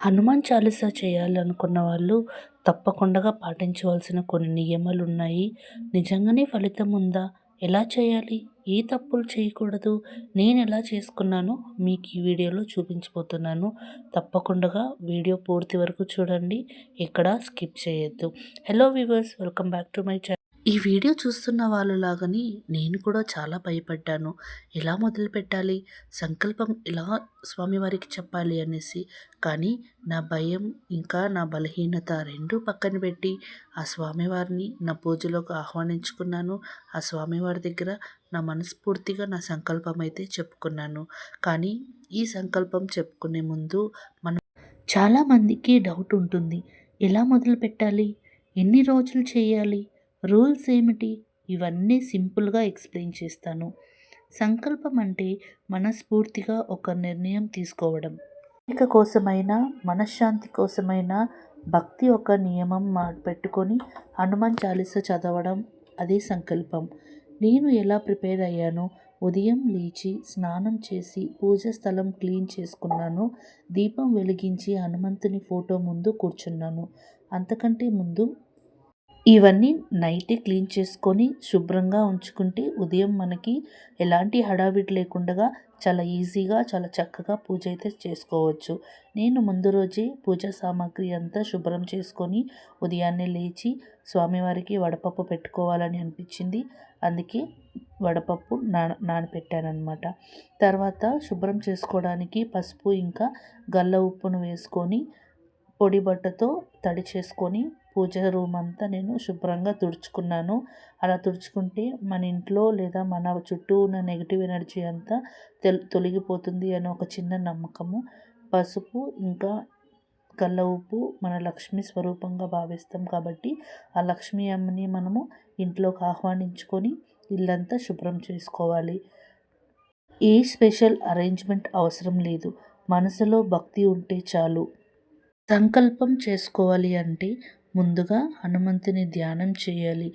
హనుమాన్ చాలీసా చేయాలనుకున్న వాళ్ళు తప్పకుండా పాటించవలసిన కొన్ని నియమాలున్నాయి. నిజంగానే ఫలితం ఉందా? ఎలా చేయాలి? ఏ తప్పులు చేయకూడదు? నేనెలా చేసుకున్నానో మీకు ఈ వీడియోలో చూపించబోతున్నాను. తప్పకుండా వీడియో పూర్తి వరకు చూడండి. ఎక్కడా స్కిప్ చేయొద్దు. Hello viewers, welcome back to my channel. ఈ వీడియో చూస్తున్న వాళ్ళలాగానే నేను కూడా చాలా భయపడ్డాను. ఎలా మొదలుపెట్టాలి? సంకల్పం ఎలా స్వామివారికి చెప్పాలి అనేసి. కానీ నా భయం ఇంకా నా బలహీనత రెండూ పక్కన పెట్టి ఆ స్వామివారిని నా పూజలోకి ఆహ్వానించుకున్నాను. ఆ స్వామివారి దగ్గర నా మనస్ఫూర్తిగా నా సంకల్పం అయితే చెప్పుకున్నాను. కానీ ఈ సంకల్పం చెప్పుకునే ముందు చాలామందికి డౌట్ ఉంటుంది. ఎలా మొదలుపెట్టాలి? ఎన్ని రోజులు చేయాలి? రూల్స్ ఏమిటి? ఇవన్నీ సింపుల్గా ఎక్స్ప్లెయిన్ చేస్తాను. సంకల్పం అంటే మనస్ఫూర్తిగా ఒక నిర్ణయం తీసుకోవడం. కోరిక కోసమైనా, మనశ్శాంతి కోసమైనా భక్తి ఒక నియమం పెట్టుకొని హనుమాన్ చాలీసా చదవడం, అదే సంకల్పం. నేను ఎలా ప్రిపేర్ అయ్యానో, ఉదయం లేచి స్నానం చేసి పూజ స్థలం క్లీన్ చేసుకున్నాను. దీపం వెలిగించి హనుమంతుని ఫోటో ముందు కూర్చున్నాను. అంతకంటే ముందు ఇవన్నీ నైటే క్లీన్ చేసుకొని శుభ్రంగా ఉంచుకుంటే ఉదయం మనకి ఎలాంటి హడావిడి లేకుండా చాలా ఈజీగా చాలా చక్కగా పూజ అయితే చేసుకోవచ్చు. నేను ముందు రోజే పూజా సామాగ్రి అంతా శుభ్రం చేసుకొని ఉదయాన్నే లేచి స్వామివారికి వడపప్పు పెట్టుకోవాలని అనిపించింది. అందుకే వడపప్పు నానపెట్టానమాట. తర్వాత శుభ్రం చేసుకోవడానికి పసుపు ఇంకా గల్ల ఉప్పును వేసుకొని పొడి బట్టతో తడి చేసుకొని పూజ రూమ్ అంతా నేను శుభ్రంగా తుడుచుకున్నాను. అలా తుడుచుకుంటే మన ఇంట్లో లేదా మన చుట్టూ ఉన్న నెగిటివ్ ఎనర్జీ అంతా తొలగిపోతుంది అని ఒక చిన్న నమ్మకము. పసుపు ఇంకా కల్ల ఉప్పు మన లక్ష్మీ స్వరూపంగా భావిస్తాం కాబట్టి ఆ లక్ష్మీ అమ్మని మనము ఇంట్లోకి ఆహ్వానించుకొని ఇల్లంతా శుభ్రం చేసుకోవాలి. ఏ స్పెషల్ అరేంజ్మెంట్ అవసరం లేదు. మనసులో భక్తి ఉంటే చాలు. సంకల్పం చేసుకోవాలి అంటే ముందుగా హనుమంతుని ధ్యానం చేయాలి.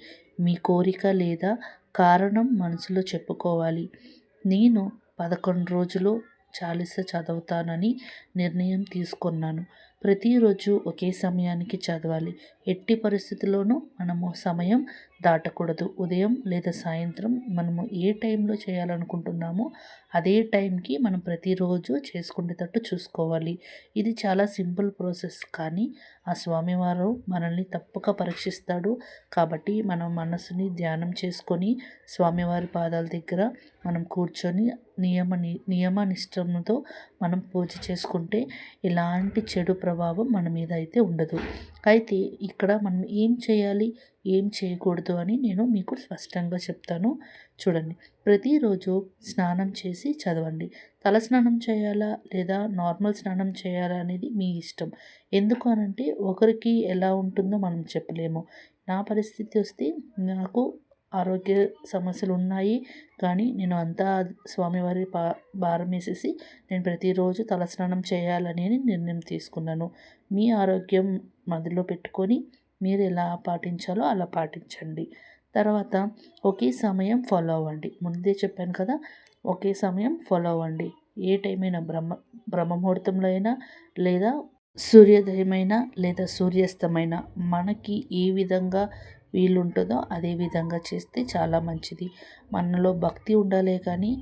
మీ కోరిక లేదా కారణం మనసులో చెప్పుకోవాలి. నేను 11 రోజులు చాలీస చదువుతానని నిర్ణయం తీసుకున్నాను. ప్రతిరోజు ఒకే సమయానికి చదవాలి. ఎట్టి పరిస్థితుల్లోనూ మనము సమయం దాటకూడదు. ఉదయం లేదా సాయంత్రం మనము ఏ టైంలో చేయాలనుకుంటున్నామో అదే టైంకి మనం ప్రతిరోజు చేసుకునేటట్టు చూసుకోవాలి. ఇది చాలా సింపుల్ ప్రాసెస్, కానీ ఆ స్వామివారు మనల్ని తప్పక పరీక్షిస్తాడు. కాబట్టి మనం మనసుని ధ్యానం చేసుకొని స్వామివారి పాదాల దగ్గర మనం కూర్చొని నియమనిష్టంతో మనం పూజ చేసుకుంటే ఎలాంటి చెడు ప్రభావం మన మీద అయితే ఉండదు. అయితే ఇక్కడ మనం ఏం చేయాలి, ఏం చేయకూడదు అని నేను మీకు స్పష్టంగా చెప్తాను. చూడండి, ప్రతిరోజు స్నానం చేసి చదవండి. తల స్నానం చేయాలా లేదా నార్మల్ స్నానం చేయాలా అనేది మీ ఇష్టం. ఎందుకు అనంటే ఒకరికి ఎలా ఉంటుందో మనం చెప్పలేము. నా పరిస్థితి వస్తే నాకు ఆరోగ్య సమస్యలు ఉన్నాయి, కానీ నేను అంతా స్వామివారి భారం వేసేసి నేను ప్రతిరోజు తలస్నానం చేయాలని నిర్ణయం తీసుకున్నాను. మీ ఆరోగ్యం మదిలో పెట్టుకొని మీరు ఎలా పాటించాలో అలా పాటించండి. తర్వాత ఒకే సమయం ఫాలో అవ్వండి. ముందే చెప్పాను కదా, ఒకే సమయం ఫాలో అవ్వండి. ఏ టైం అయినా బ్రహ్మముహూర్తంలో అయినా లేదా సూర్యోదయమైనా లేదా సూర్యాస్తమైనా మనకి ఏ విధంగా వీలుంటుందో అదే విధంగా చేస్తే చాలా మంచిది. మనలో భక్తి ఉండాలే కానీ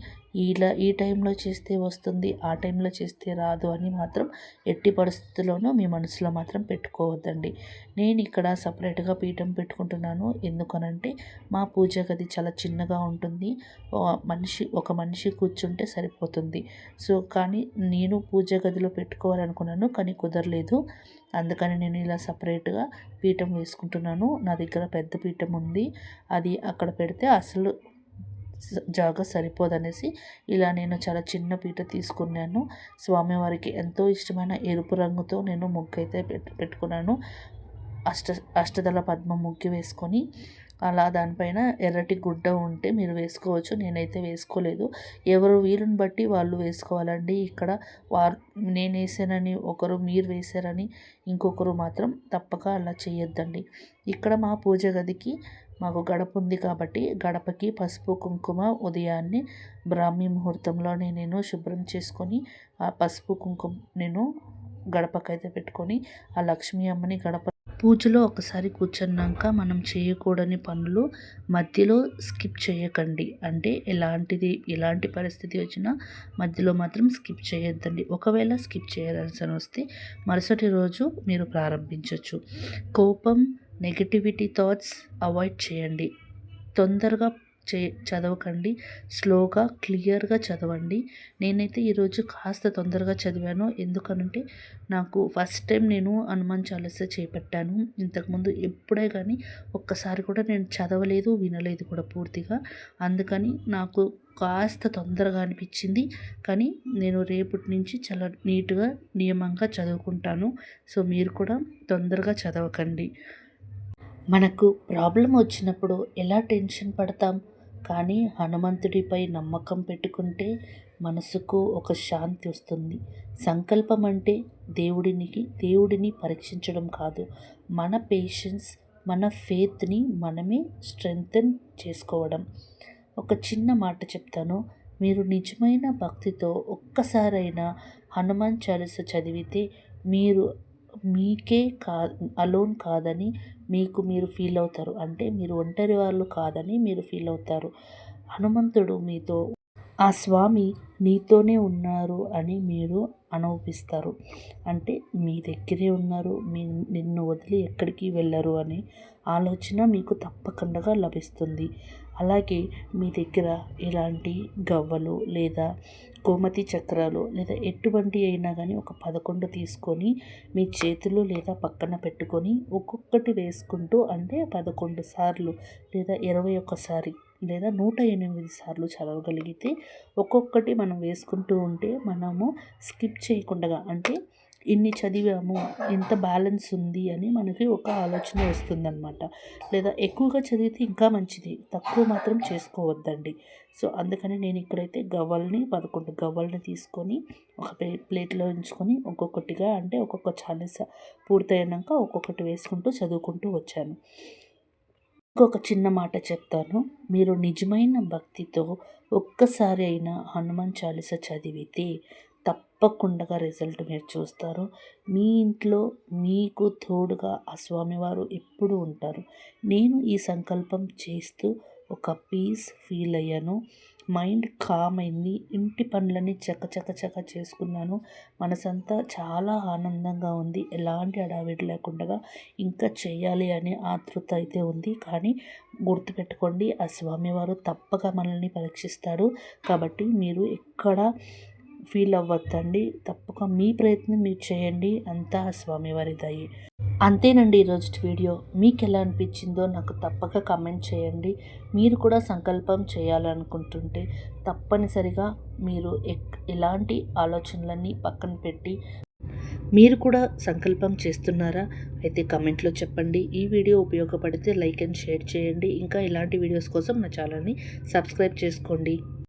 ఈ టైంలో చేస్తే వస్తుంది, ఆ టైంలో చేస్తే రాదు అని మాత్రం ఎట్టి పరిస్థితుల్లోనూ మీ మనసులో మాత్రం పెట్టుకోవద్దండి. నేను ఇక్కడ సపరేట్గా పీఠం పెట్టుకుంటున్నాను. ఎందుకనంటే మా పూజ గది చాలా చిన్నగా ఉంటుంది. ఒక మనిషి కూర్చుంటే సరిపోతుంది. సో కానీ నేను పూజ గదిలో పెట్టుకోవాలనుకున్నాను, కానీ కుదరలేదు. అందుకని నేను ఇలా సపరేట్గా పీఠం వేసుకుంటున్నాను. నా దగ్గర పెద్ద పీఠం ఉంది, అది అక్కడ పెడితే అసలు జాగా సరిపోదనేసి ఇలా నేను చాలా చిన్న పీట తీసుకున్నాను. స్వామివారికి ఎంతో ఇష్టమైన ఎరుపు రంగుతో నేను ముగ్గు అయితే పెట్టుకున్నాను. అష్టదళ పద్మం ముగ్గు వేసుకొని అలా దానిపైన ఎర్రటి గుడ్డ ఉంటే మీరు వేసుకోవచ్చు. నేనైతే వేసుకోలేదు. ఎవరు వీలుని బట్టి వాళ్ళు వేసుకోవాలండి. ఇక్కడ నేను వేసానని ఒకరు, మీరు వేశారని ఇంకొకరు మాత్రం తప్పక అలా చేయొద్దండి. ఇక్కడ మా పూజ గదికి మాకు గడప ఉంది కాబట్టి గడపకి పసుపు కుంకుమ ఉదయాన్నే బ్రాహ్మీ ముహూర్తంలోనే నేను శుభ్రం చేసుకొని ఆ పసుపు కుంకుమ నేను గడపకైతే పెట్టుకొని ఆ లక్ష్మీ అమ్మని గడప పూజలో ఒకసారి కూర్చున్నాక మనం చేయకూడని పనులు మధ్యలో స్కిప్ చేయకండి. అంటే ఎలాంటి పరిస్థితి వచ్చినా మధ్యలో మాత్రం స్కిప్ చేయొద్దండి. ఒకవేళ స్కిప్ చేయాల్సి వస్తే మరుసటి రోజు మీరు ప్రారంభించవచ్చు. కోపం, నెగటివిటీ థాట్స్ అవాయిడ్ చేయండి. తొందరగా చదవకండి. స్లోగా క్లియర్గా చదవండి. నేనైతే ఈరోజు కాస్త తొందరగా చదివాను. ఎందుకనంటే నాకు ఫస్ట్ టైం నేను హనుమాన్ చాలీసా చేపట్టాను. ఇంతకుముందు ఎప్పుడే కానీ ఒక్కసారి కూడా నేను చదవలేదు, వినలేదు కూడా పూర్తిగా. అందుకని నాకు కాస్త తొందరగా అనిపించింది. కానీ నేను రేపటి నుంచి చాలా నీట్గా నియమంగా చదువుకుంటాను. సో మీరు కూడా తొందరగా చదవకండి. మనకు ప్రాబ్లం వచ్చినప్పుడు ఎలా టెన్షన్ పడతాం, కానీ హనుమంతుడిపై నమ్మకం పెట్టుకుంటే మనసుకు ఒక శాంతి వస్తుంది. సంకల్పం అంటే దేవుడిని పరీక్షించడం కాదు, మన పేషెన్స్, మన ఫెయిత్ని మనమే స్ట్రెంగ్తెన్ చేసుకోవడం. ఒక చిన్న మాట చెప్తాను. మీరు నిజమైన భక్తితో ఒక్కసారైనా హనుమాన్ చాలీసా చదివితే మీరు మీకే అలోన్ కాదని మీరు ఫీల్ అవుతారు. అంటే మీరు ఒంటరి వాళ్ళు కాదని మీరు ఫీల్ అవుతారు. హనుమంతుడు మీతో, ఆ స్వామి నీతోనే ఉన్నారు అని మీరు అనుభవిస్తారు. అంటే మీ దగ్గరే ఉన్నారు, నిన్ను వదిలి ఎక్కడికి వెళ్ళరు అనే ఆలోచన మీకు తప్పకుండా లభిస్తుంది. అలాగే మీ దగ్గర ఇలాంటి గవ్వలు లేదా గోమతి చక్రాలు లేదా ఎటువంటి అయినా కానీ ఒక 11 తీసుకొని మీ చేతులు లేదా పక్కన పెట్టుకొని ఒక్కొక్కటి వేసుకుంటూ, అంటే 11 సార్లు లేదా 21 సారి లేదా 108 సార్లు చదవగలిగితే ఒక్కొక్కటి మనం వేసుకుంటూ ఉంటే మనము స్కిప్ చేయకుండా, అంటే ఇన్ని చదివాము, ఇంత బ్యాలెన్స్ ఉంది అని మనకి ఒక ఆలోచన వస్తుందన్నమాట. లేదా ఎక్కువగా చదివితే ఇంకా మంచిది, తక్కువ మాత్రం చేసుకోవద్దండి. సో అందుకని నేను ఇక్కడైతే 11 గవ్వల్ని తీసుకొని ఒక ప్లేట్లో ఉంచుకొని ఒక్కొక్కటిగా, అంటే ఒక్కొక్క చాలీసా పూర్తయినాక ఒక్కొక్కటి వేసుకుంటూ చదువుకుంటూ వచ్చాను. ఇంకొక చిన్న మాట చెప్తాను. మీరు నిజమైన భక్తితో ఒక్కసారి అయినా హనుమాన్ చాలీసా చదివితే తప్పకుండా రిజల్ట్ మీరు చూస్తారు. మీ ఇంట్లో మీకు తోడుగా ఆ స్వామివారు ఎప్పుడూ ఉంటారు. నేను ఈ సంకల్పం చేస్తూ ఒక పీస్ ఫీల్ అయ్యాను. మైండ్ కామ్ అయింది. ఇంటి పనులని చక చేసుకున్నాను. మనసంతా చాలా ఆనందంగా ఉంది. ఎలాంటి హడావిడి లేకుండా ఇంకా చేయాలి అనే ఆతృత అయితే ఉంది. కానీ గుర్తుపెట్టుకోండి, ఆ స్వామివారు తప్పక మనల్ని పరీక్షిస్తాడు. కాబట్టి మీరు ఎక్కడ ఫీల్ అవ్వద్దండి. తప్పక మీ ప్రయత్నం మీరు చేయండి. అంతా ఆ స్వామివారి దయే. అంతేనండి ఈరోజు వీడియో. మీకు ఎలా అనిపించిందో నాకు తప్పక కామెంట్ చేయండి. మీరు కూడా సంకల్పం చేయాలనుకుంటుంటే తప్పనిసరిగా మీరు ఎలాంటి ఆలోచనలన్నీ పక్కన పెట్టి మీరు కూడా సంకల్పం చేస్తున్నారా? అయితే కామెంట్లో చెప్పండి. ఈ వీడియో ఉపయోగపడితే లైక్ అండ్ షేర్ చేయండి. ఇంకా ఇలాంటి వీడియోస్ కోసం నా ఛానల్ని సబ్స్క్రైబ్ చేసుకోండి.